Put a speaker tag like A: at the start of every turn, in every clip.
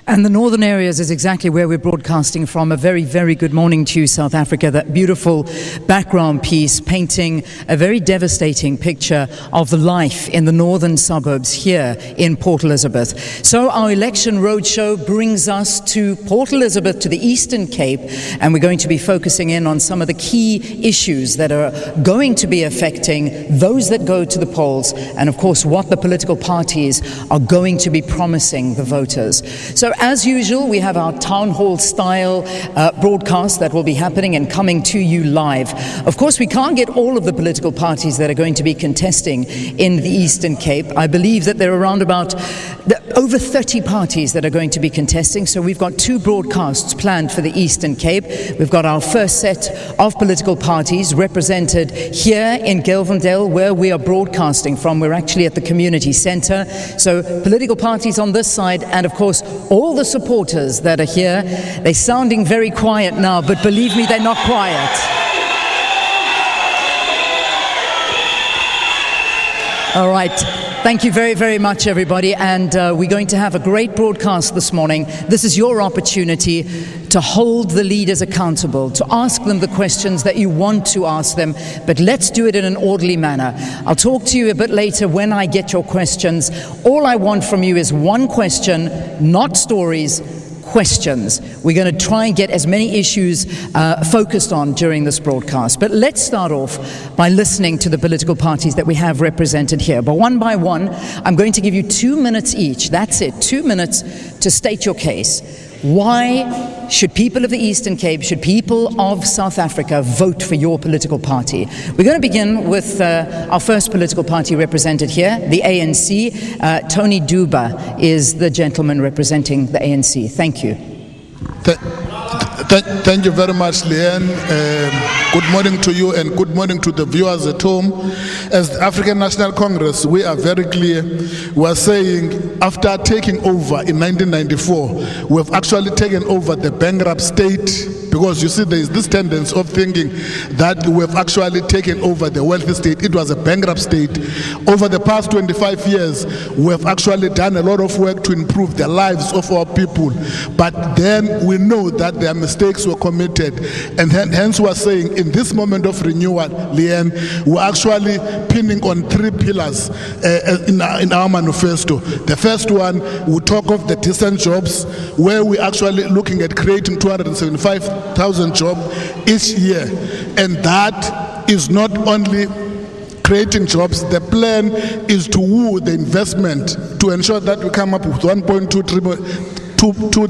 A: And the northern areas is exactly where we're broadcasting from. A very, very good morning to you, South Africa. That beautiful background piece painting a very devastating picture of the life in the northern suburbs here in Port Elizabeth. So our election roadshow brings us to Port Elizabeth, to the Eastern Cape, and we're going to be focusing in on some of the key issues that are going to be affecting those that go to the polls, and of course what the political parties are going to be promising the voters. So as usual, we have our town hall style broadcast that will be happening and coming to you live. Of course, we can't get all of the political parties that are going to be contesting in the Eastern Cape. I believe that there are around about over 30 parties that are going to be contesting. So we've got two broadcasts planned for the Eastern Cape. We've got our first set of political parties represented here in Gelvendale, where we are broadcasting from. We're actually at the community centre. So political parties on this side, and of course all the supporters that are here. They're sounding very quiet now, but believe me, they're not quiet. All right. Thank you very, very much, everybody. And we're going to have a great broadcast this morning. This is your opportunity to hold the leaders accountable, to ask them the questions that you want to ask them, but let's do it in an orderly manner. I'll talk to you a bit later when I get your questions. All I want from you is one question, not stories, questions. We're going to try and get as many issues focused on during this broadcast. But let's start off by listening to the political parties that we have represented here. But one by one, I'm going to give you 2 minutes each. That's it, 2 minutes to state your case. Why should people of the Eastern Cape, should people of South Africa vote for your political party? We're going to begin with our first political party represented here, the ANC. Tony Duba is the gentleman representing the ANC. Thank you.
B: Thank you very much, Leanne. Good morning to you and good morning to the viewers at home. As the African National Congress, we are very clear. We are saying after taking over in 1994, we have actually taken over the bankrupt state, because you see there is this tendency of thinking that we have actually taken over the wealthy state. It was a bankrupt state. Over the past 25 years, we have actually done a lot of work to improve the lives of our people. But then we know that their mistakes were committed. And hence we are saying in this moment of renewal, Leanne, we're actually pinning on 3 pillars in our manifesto. The first one, we talk of the decent jobs, where we're actually looking at creating 275,000 jobs each year. And that is not only creating jobs, the plan is to woo the investment to ensure that we come up with 1.2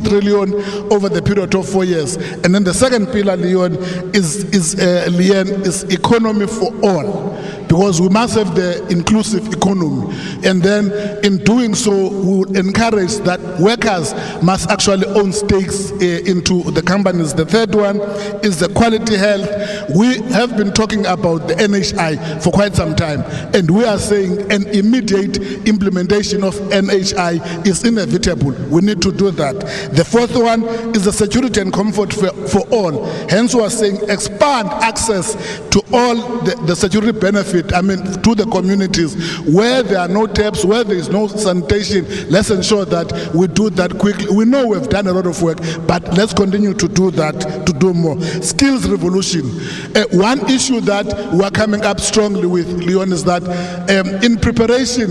B: trillion over the period of 4 years. And then the second pillar, Leon, is economy for all, because we must have the inclusive economy. And then in doing so, we will encourage that workers must actually own stakes into the companies. The third one is the quality health. We have been talking about the NHI for quite some time, and we are saying an immediate implementation of NHI is inevitable. We need to do that. The fourth one is the security and comfort for all. Hence we are saying expand access to all the security benefit, to the communities. Where there are no taps, where there is no sanitation, let's ensure that we do that quickly. We know we've done a lot of work, but let's continue to do that, to do more. Skills revolution. One issue that we're coming up strongly with, Leon, is that in preparation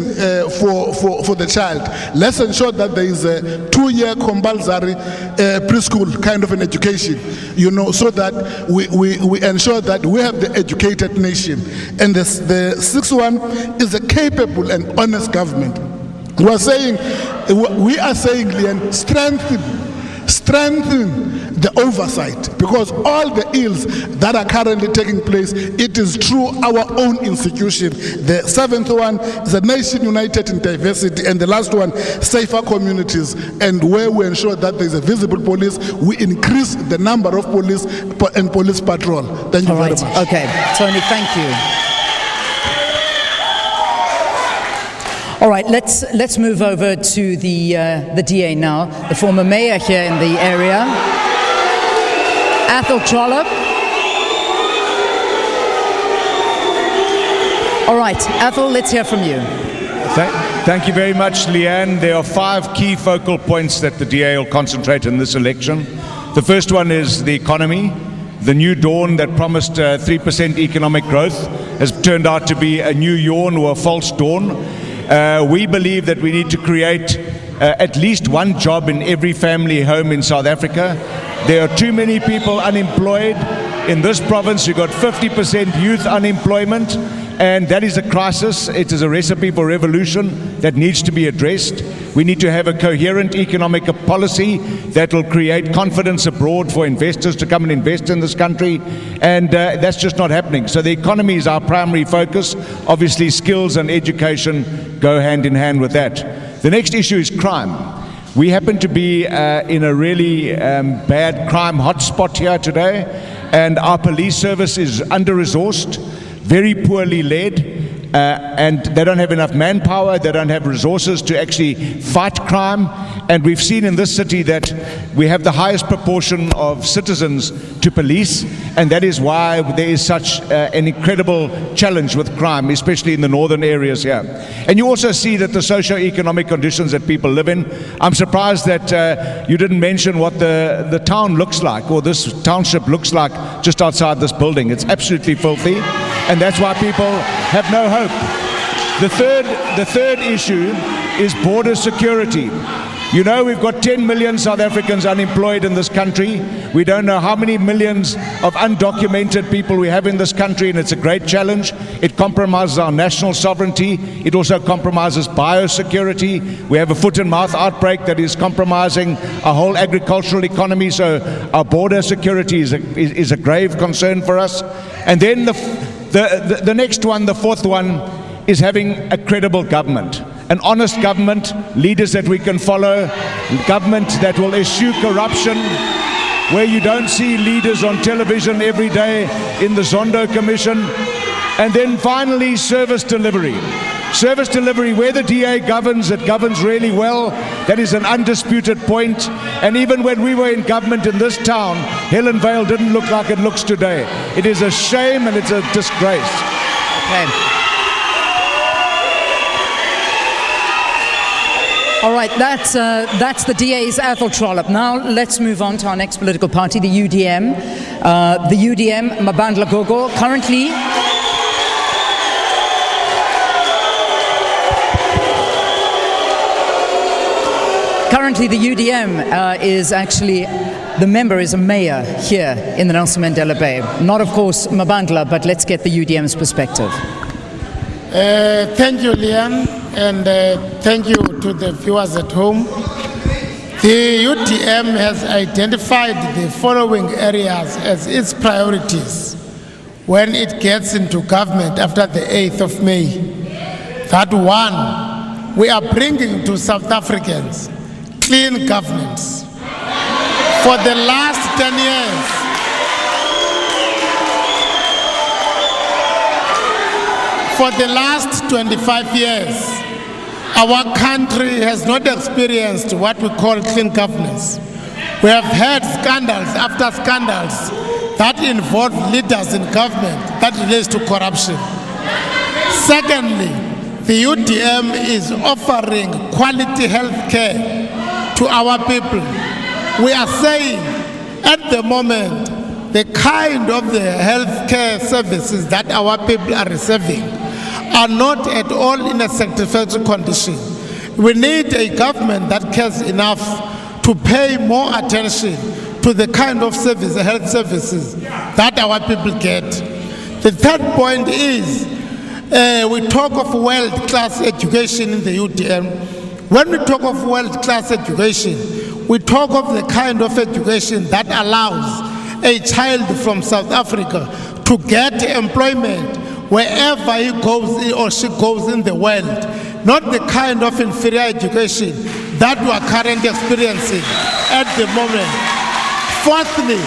B: for the child, let's ensure that there is a 2-year compulsory preschool kind of an education, so that we ensure that we have the educated nation. And the sixth one is a capable and honest government. We are saying, Leanne, strengthen the oversight, because all the ills that are currently taking place, it is through our own institution. The seventh one is a nation united in diversity, and the last one, safer communities, and where we ensure that there is a visible police, we increase the number of police and police patrol. Thank you very much.
A: Okay, Tony, thank you. All right, let's move over to the DA now, the former mayor here in the area, Athol Trollop. All right, Athol, let's hear from you.
C: Thank you very much, Leanne. There are 5 key focal points that the DA will concentrate in this election. The first one is the economy. The new dawn that promised 3% economic growth has turned out to be a new yawn or a false dawn. We believe that we need to create at least one job in every family home in South Africa. There are too many people unemployed. In this province, you've got 50% youth unemployment, and that is a crisis. It is a recipe for revolution that needs to be addressed. We need to have a coherent economic policy that will create confidence abroad for investors to come and invest in this country, and that's just not happening. So the economy is our primary focus. Obviously, skills and education go hand in hand with that. The next issue is crime. We happen to be in a really bad crime hotspot here today, and our police service is under-resourced, very poorly led, and they don't have enough manpower, they don't have resources to actually fight crime. And we've seen in this city that we have the highest proportion of citizens to police, and that is why there is such an incredible challenge with crime, especially in the northern areas here. And you also see that the socio-economic conditions that people live in. I'm surprised that you didn't mention what the town looks like, or this township looks like just outside this building. It's absolutely filthy, and that's why people have no hope. The third issue is border security. You know, we've got 10 million South Africans unemployed in this country. We don't know how many millions of undocumented people we have in this country, and it's a great challenge. It compromises our national sovereignty. It also compromises biosecurity. We have a foot and mouth outbreak that is compromising our whole agricultural economy, so our border security is a grave concern for us. And then the next one, the fourth one, is having a credible government. An honest government, leaders that we can follow, government that will eschew corruption, where you don't see leaders on television every day in the Zondo Commission. And then finally, service delivery. Service delivery, where the DA governs, it governs really well. That is an undisputed point. And even when we were in government in this town, Helen Vale didn't look like it looks today. It is a shame and it's a disgrace.
A: Okay. All right, that's the DA's Athol Trollop. Now let's move on to our next political party, the UDM. The UDM, Mabandla Gogo, currently the UDM is actually, the member is a mayor here in the Nelson Mandela Bay. Not, of course, Mabandla, but let's get the UDM's perspective.
D: Thank you, Leanne, and thank you to the viewers at home. The UDM has identified the following areas as its priorities when it gets into government after the 8th of May. That one, we are bringing to South Africans clean governance. For the last 10 years, for the last 25 years, our country has not experienced what we call clean governance. We have had scandals after scandals that involve leaders in government that relates to corruption. Secondly, the UDM is offering quality health care to our people. We are saying at the moment, the kind of the health care services that our people are receiving are not at all in a satisfactory condition. We need a government that cares enough to pay more attention to the kind of service, health services that our people get. The third point is, we talk of world-class education in the UDM. When we talk of world-class education, we talk of the kind of education that allows a child from South Africa to get employment wherever he goes or she goes in the world, not the kind of inferior education that we are currently experiencing at the moment. Fourthly,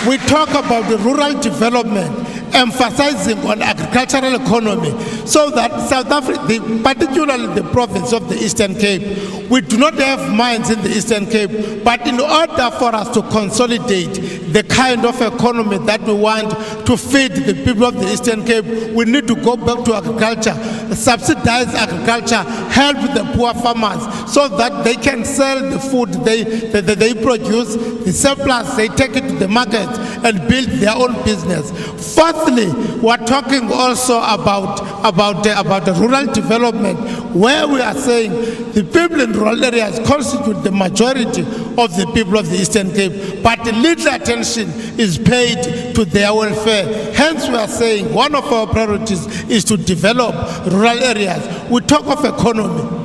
D: we talk about the rural development, emphasizing on agricultural economy, so that South Africa, particularly the province of the Eastern Cape, we do not have mines in the Eastern Cape, but in order for us to consolidate the kind of economy that we want to feed the people of the Eastern Cape, we need to go back to agriculture, subsidize agriculture, help the poor farmers so that they can sell the food they produce, the surplus, they take it to the market and build their own business. Fourthly, we're talking also about the rural development, where we are saying the people in rural areas constitute the majority of the people of the Eastern Cape, but little attention is paid to their welfare. Hence, we are saying one of our priorities is to develop rural areas. We talk of economy.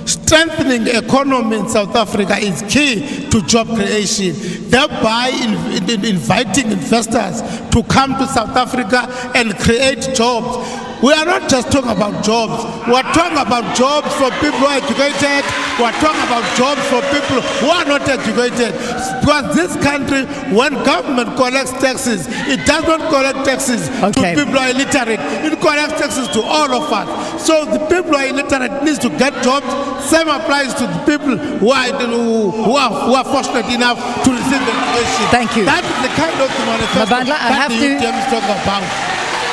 D: Strengthening the economy in South Africa is key to job creation, thereby inviting investors to come to South Africa and create jobs. We are not just talking about jobs. We are talking about jobs for people who are educated. We are talking about jobs for people who are not educated. Because this country, when government collects taxes, it does not collect taxes to people who are illiterate. It collects taxes to all of us. So the people who are illiterate need to get jobs. Same applies to the people who are fortunate enough to receive education.
A: Thank you.
D: That is the kind of manifesto that the UTM is talking about.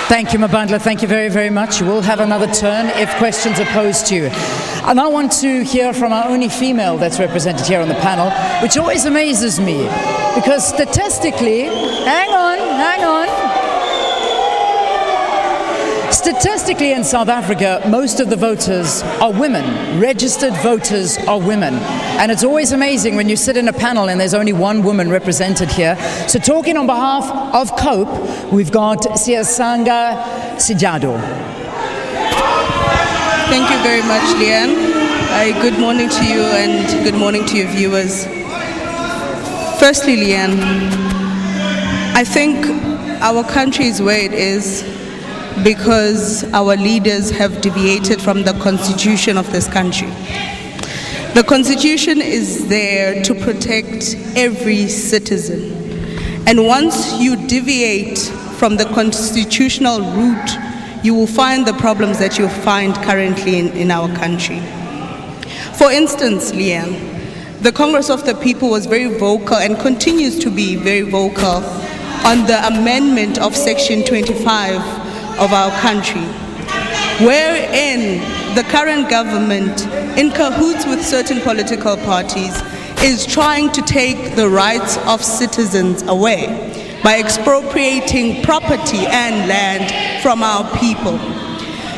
A: Thank you, Mabandla. Thank you very, very much. We'll have another turn if questions are posed to you. And I want to hear from our only female that's represented here on the panel, which always amazes me, because statistically, hang on. Statistically in South Africa, most of the voters are women. Registered voters are women. And it's always amazing when you sit in a panel and there's only one woman represented here. So talking on behalf of COPE, we've got Siyasanga Sijado.
E: Thank you very much, Leanne. Good morning to you and good morning to your viewers. Firstly, Leanne, I think our country is where it is because our leaders have deviated from the constitution of this country. The constitution is there to protect every citizen. And once you deviate from the constitutional route, you will find the problems that you find currently in our country. For instance, Leanne, the Congress of the People was very vocal and continues to be very vocal on the amendment of Section 25 of our country, wherein the current government, in cahoots with certain political parties, is trying to take the rights of citizens away by expropriating property and land from our people.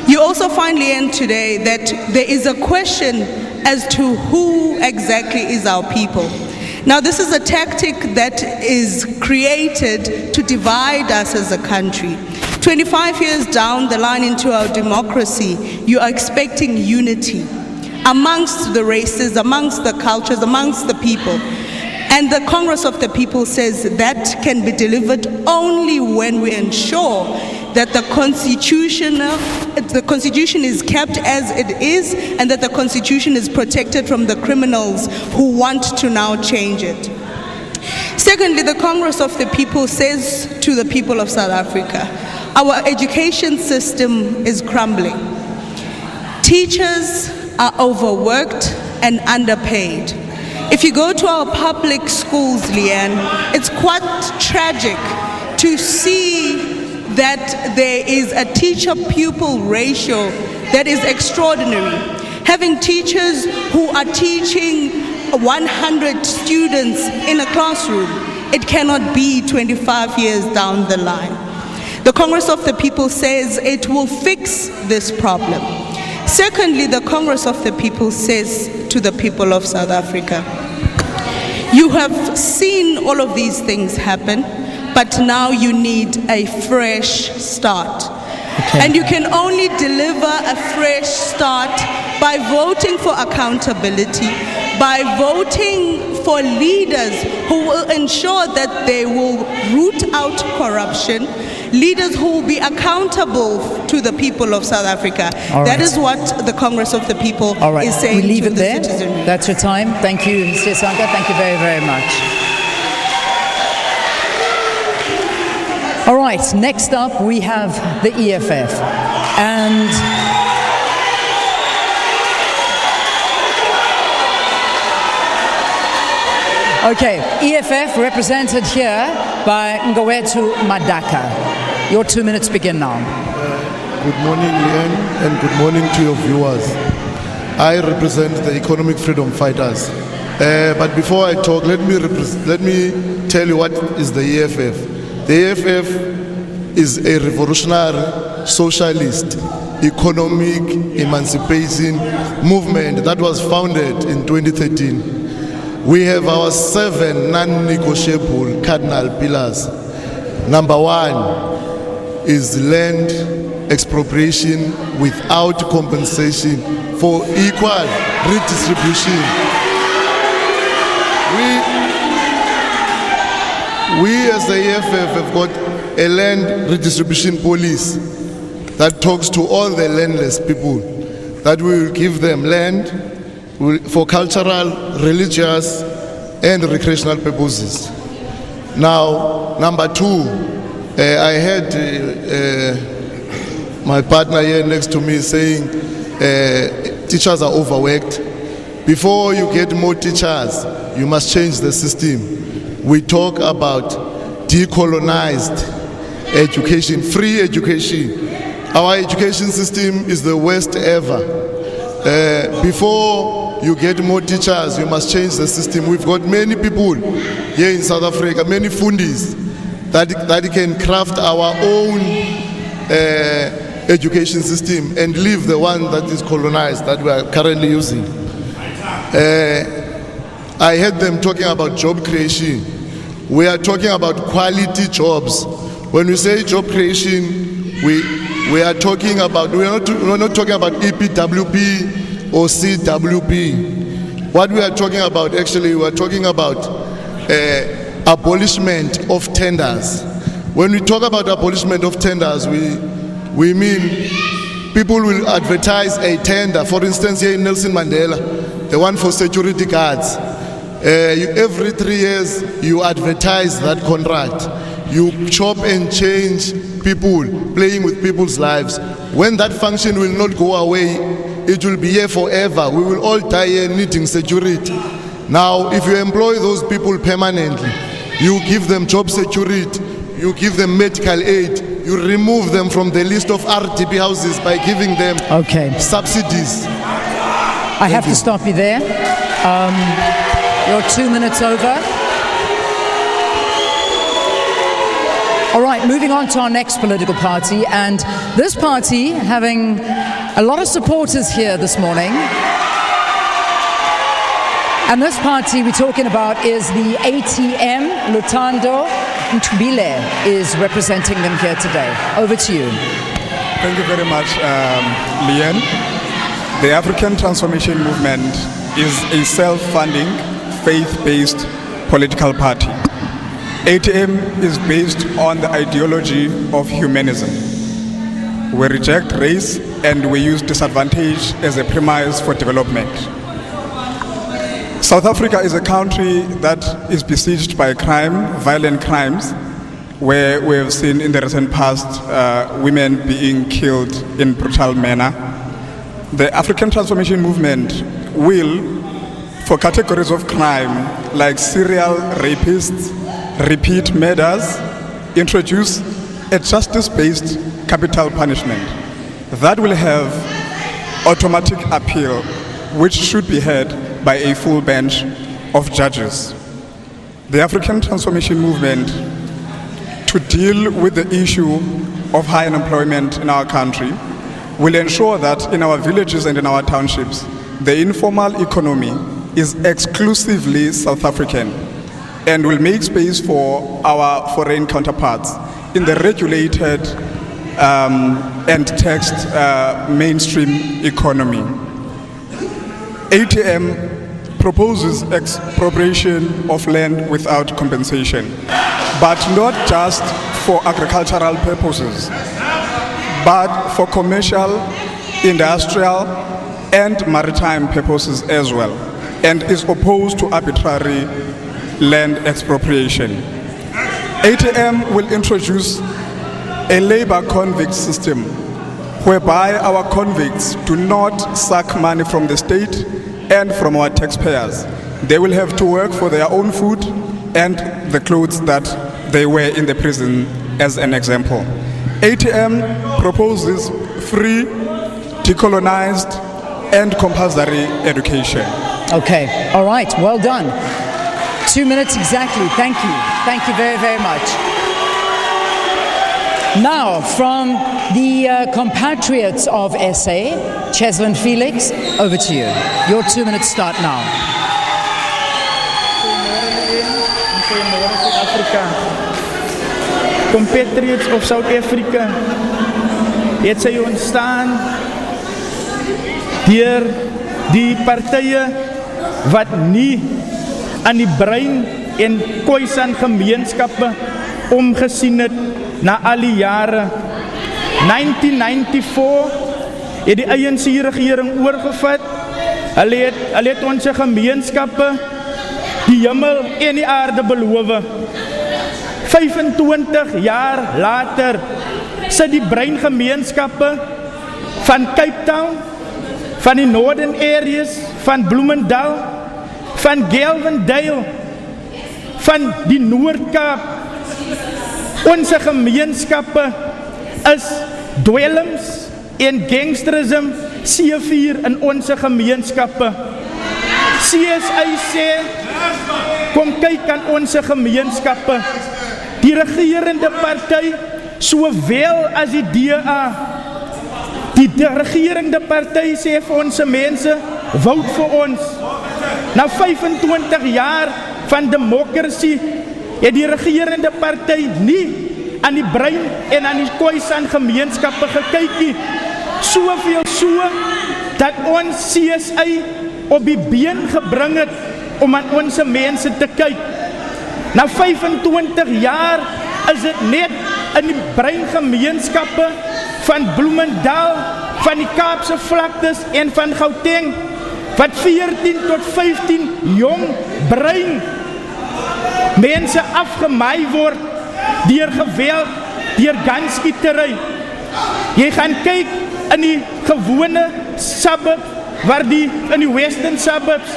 E: You also find, Leanne, today that there is a question as to who exactly is our people. Now, this is a tactic that is created to divide us as a country. 25 years down the line into our democracy, you are expecting unity amongst the races, amongst the cultures, amongst the people. And the Congress of the People says that can be delivered only when we ensure that the Constitution is kept as it is and that the Constitution is protected from the criminals who want to now change it. Secondly, the Congress of the People says to the people of South Africa, our education system is crumbling. Teachers are overworked and underpaid. If you go to our public schools, Leanne, it's quite tragic to see that there is a teacher-pupil ratio that is extraordinary. Having teachers who are teaching 100 students in a classroom, it cannot be 25 years down the line. The Congress of the People says it will fix this problem. Secondly, the Congress of the People says to the people of South Africa, you have seen all of these things happen, but now you need a fresh start. And you can only deliver a fresh start by voting for accountability, by voting for leaders who will ensure that they will root out corruption, leaders who will be accountable to the people of South Africa. That is what the Congress of the People is saying
A: we leave
E: to
A: it
E: the
A: there.
E: citizenry.
A: That's your time. Thank you, Siyasanga. Thank you very, very much. All right, next up we have the EFF. And Okay, EFF represented here by Ngowetu Madaka. Your 2 minutes begin now.
B: Good morning, Leanne, and good morning to your viewers. I represent the economic freedom fighters. But before I talk, let me tell you what is the EFF. The EFF is a revolutionary, socialist, economic emancipation movement that was founded in 2013. We have our 7 non-negotiable cardinal pillars. Number 1 is land expropriation without compensation for equal redistribution. We as the EFF have got a land redistribution policy that talks to all the landless people, that we will give them land for cultural, religious, and recreational purposes. Now, number 2, I heard my partner here next to me saying teachers are overworked. Before you get more teachers, you must change the system. We talk about decolonized education, free education. Our education system is the worst ever. Before you get more teachers, you must change the system. We've got many people here in South Africa, many fundis that can craft our own education system and leave the one that is colonized that we are currently using. I heard them talking about job creation. We are talking about quality jobs. When we say job creation, we are talking about, we're not talking about EPWP or CWP. What we are talking about, actually, we are talking about abolishment of tenders. When we talk about abolishment of tenders, we mean people will advertise a tender. For instance, here in Nelson Mandela, the one for security guards. Every 3 years, you advertise that contract. You chop and change people, playing with people's lives. When that function will not go away, it will be here forever. We will all die here needing security. Now, if you employ those people permanently, you give them job security, you give them medical aid, you remove them from the list of RDP houses by giving them subsidies.
A: I have to stop you there. You're 2 minutes over. All right, moving on to our next political party, and this party having a lot of supporters here this morning. And this party we're talking about is the ATM. Lutando Ntubile is representing them here today. Over to you.
F: Thank you very much, Leanne. The African Transformation Movement is a self-funding, faith-based political party. ATM is based on the ideology of humanism. We reject race and we use disadvantage as a premise for development. South Africa is a country that is besieged by crime, violent crimes, where we have seen in the recent past women being killed in brutal manner. The African Transformation Movement will, for categories of crime like serial rapists, repeat murders, introduce a justice-based capital punishment that will have automatic appeal, which should be heard by a full bench of judges. The African Transformation Movement, to deal with the issue of high unemployment in our country, will ensure that in our villages and in our townships, the informal economy is exclusively South African and will make space for our foreign counterparts in the regulated and taxed mainstream economy. ATM proposes expropriation of land without compensation, but not just for agricultural purposes, but for commercial, industrial, and maritime purposes as well, and is opposed to arbitrary land expropriation. ATM will introduce a labor convict system whereby our convicts do not suck money from the state and from our taxpayers, They will have to work for their own food and the clothes that they wear in the prison, as an example. ATM proposes free, decolonized, and compulsory education.
A: Okay, all right, well done. 2 minutes exactly. Thank you. Thank you very, very much. Now, from the Compatriots of SA, Cheslin Felix, over to you. Your 2 minutes start now.
G: Goeiemôre Suid-Afrika. Compatriots of South Africa. Het sy ontstaan deur die partye wat nie aan die brein en Khoisan gemeenskappe omgesien het na al die jare. 1994 het die ANC regering oorgevat. Hulle het ons gemeenskappe die hemel en die aarde beloof. 25 jaar later sit die breingemeenskappe van Cape Town, van die Northern Areas, van Bloemendal, van Gelvendale, van die Noord-Kaap. Onze gemeenskappe is dwelms en gangsterism seevier in onze gemeenskappe. CSI sê, kom kyk aan onze gemeenskappe. Die regerende party, sowel as die DA. Die regerende party sê vir ons mense, vote vir ons. Na 25 jaar van democracy, het die regerende party nie aan die brein en aan die Khoisan gemeenskappe gekyk nie. Soveel so, dat ons CSI op die been gebring het, om aan ons mense te kyk. Na 25 jaar is dit net in die breingemeenskappe van Bloemendal, van die Kaapse vlaktes en van Gauteng, wat 14 tot 15 jong brein mense afgemaai word deur geweld, deur gunskietery. Jy gaan kyk in die gewone suburb, waar in die western suburbs,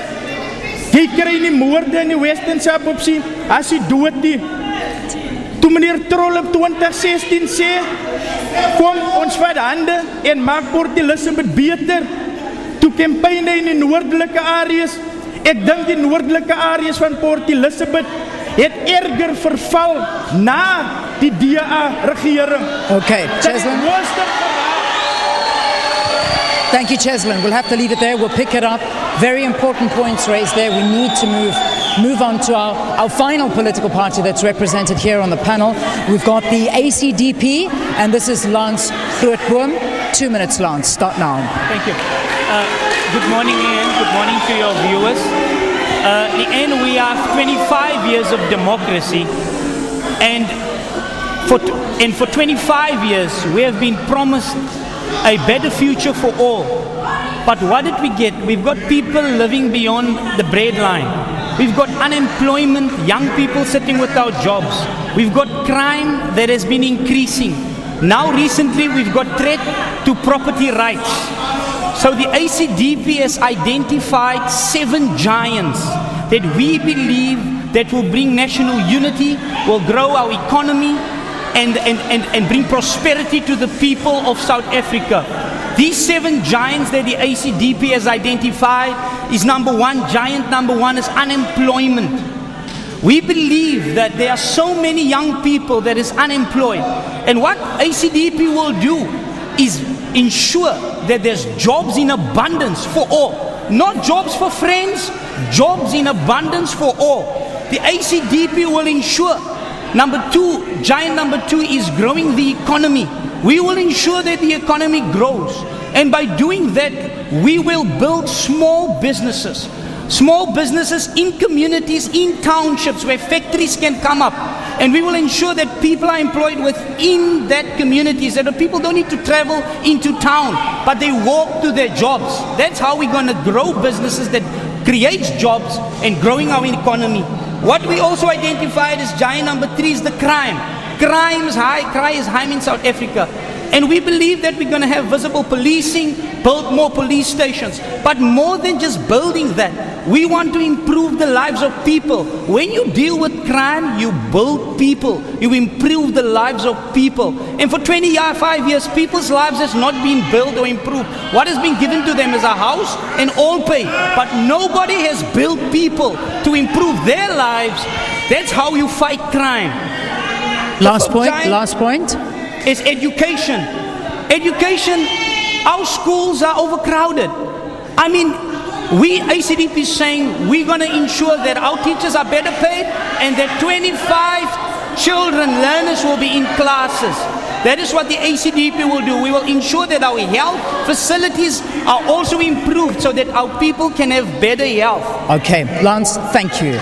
G: jy kry nie moorde in die western suburbs sien, as jy dood nie. Toe meneer Trollop 2016 sê, kom ons vat hande en maak Port Elizabeth beter, toe campaign in die noordelike areas. Ek dink die noordelike areas van Port Elizabeth het erger verval na die DA regering.
A: Okay, Cheslin. Thank you, Cheslin. We'll have to leave it there. We'll pick it up. Very important points raised there. We need to move on to our final political party that's represented here on the panel. We've got the ACDP, and this is Lance Grootboom. 2 minutes, Lance. Start now.
H: Thank you. Good morning, Ian. Good morning to your viewers. Ian, we are 25 years of democracy, and for 25 years we have been promised a better future for all. But what did we get? We've got people living beyond the breadline. We've got unemployment, young people sitting without jobs. We've got crime that has been increasing. Now recently we've got threat to property rights. So the ACDP has identified 7 giants that we believe that will bring national unity, will grow our economy, and bring prosperity to the people of South Africa. These 7 giants that the ACDP has identified is giant number one is unemployment. We believe that there are so many young people that is unemployed, and what ACDP will do is ensure that there's jobs in abundance for all. Not jobs for friends, jobs in abundance for all. The ACDP will ensure giant number two is growing the economy. We will ensure that the economy grows, and by doing that we will build small businesses in communities, in townships where factories can come up, and we will ensure that people are employed within that communities, that the people don't need to travel into town, but they walk to their jobs. That's how we're going to grow businesses that creates jobs and growing our economy. What we also identified as giant number 3 is the crime. Crime is high in South Africa. And we believe that we're going to have visible policing, build more police stations. But more than just building that, we want to improve the lives of people. When you deal with crime, you build people. You improve the lives of people. And for 25 years, people's lives has not been built or improved. What has been given to them is a house and all pay. But nobody has built people to improve their lives. That's how you fight crime.
A: Last point.
H: Is education. Education, our schools are overcrowded. I mean, we ACDP is saying we're going to ensure that our teachers are better paid and that 25 children, learners will be in classes. That is what the ACDP will do. We will ensure that our health facilities are also improved so that our people can have better health.
A: Okay, Lance, thank you.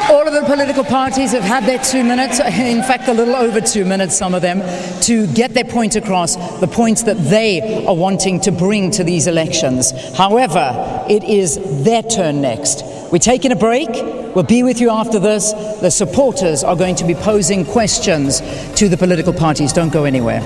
A: All of the political parties have had their 2 minutes, in fact a little over 2 minutes, some of them, to get their point across, the points that they are wanting to bring to these elections. However, it is their turn next. We're taking a break. We'll be with you after this. The supporters are going to be posing questions to the political parties. Don't go anywhere.